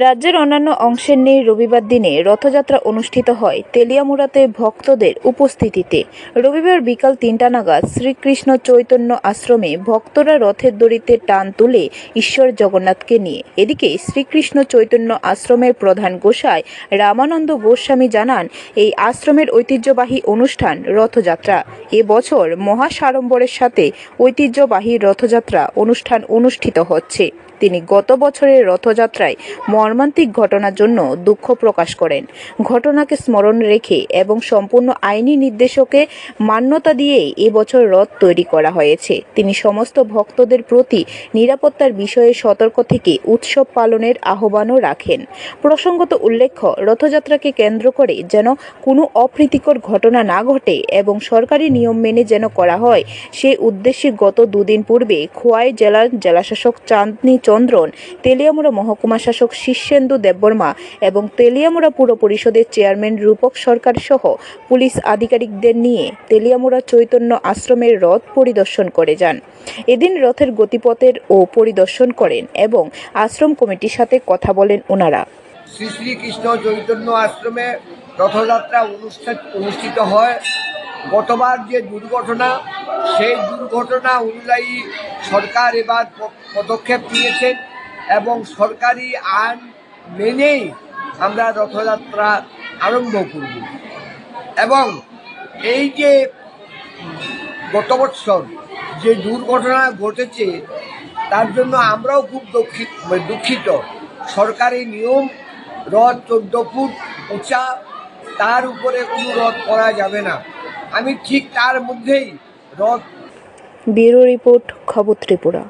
রাজ্যের অন্যান্য অংশের নেই রবিবার দিনে রথযাত্রা অনুষ্ঠিত হয় তেলিয়ামুড়াতে ভক্তদের উপস্থিতিতে। রবিবার বিকাল ৩টা নাগাদ শ্রীকৃষ্ণ চৈতন্য আশ্রমে ভক্তরা রথের দড়িতে টান তুলে ঈশ্বর জগন্নাথকে নিয়ে। এদিকে শ্রীকৃষ্ণ চৈতন্য আশ্রমের প্রধান গোসাই রামানন্দ গোস্বামী জানান, এই আশ্রমের ঐতিহ্যবাহী অনুষ্ঠান রথযাত্রা। এবছর মহাসাড়ম্বরের সাথে ঐতিহ্যবাহী রথযাত্রা অনুষ্ঠান অনুষ্ঠিত হচ্ছে। তিনি গত বছরের রথযাত্রায় মর্মান্তিক ঘটনার জন্য দুঃখ প্রকাশ করেন। ঘটনাকে স্মরণ রেখে এবং সম্পূর্ণ আইনি নির্দেশকে মান্যতা দিয়েই এবছর রথ তৈরি করা হয়েছে। তিনি সমস্ত ভক্তদের প্রতি নিরাপত্তার বিষয়ে সতর্ক থেকে উৎসব পালনের আহ্বানও রাখেন। প্রসঙ্গত উল্লেখ্য, রথযাত্রাকে কেন্দ্র করে যেন কোনো অপ্রীতিকর ঘটনা না ঘটে এবং সরকারি নিয়ম মেনে যেন করা হয়, সেই উদ্দেশ্যে গত দুদিন পূর্বে খোয়াই জেলার জেলাশাসক চাঁদনী চন্দ্রন, তেলিয়ামুড়া মহকুমা শাসক শীর্ষেন্দু দেববর্মা এবং তেলিয়ামুড়া পুর পরিষদের চেয়ারম্যান রূপক সরকার সহ পুলিশ আধিকারিকদের নিয়ে তেলিয়ামুড়া চৈতন্য আশ্রমের রথ পরিদর্শন করে যান। এদিন রথের গতিপথের ও পরিদর্শন করেন এবং আশ্রম কমিটির সাথে কথা বলেন ওনারা। শ্রী শ্রীকৃষ্ণ চৈতন্য আশ্রমে রথযাত্রা অনুষ্ঠিত হয়। গতবার যে দুর্ঘটনা, সেই দুর্ঘটনা অনুযায়ী সরকার এবার পদক্ষেপ নিয়েছেন এবং সরকারি আইন মেনেই আমরা রথযাত্রা আরম্ভ করব। এবং এই যে গত বছর যে দুর্ঘটনা ঘটেছে, তার জন্য আমরাও খুব দুঃখিত। সরকারি নিয়ম, রথ 14 ফুট উঁচা, তার উপরে কোনো রথ করা যাবে না। আমি ঠিক তার মধ্যেই রথ। ব্যুরো রিপোর্ট, খবর ত্রিপুরা।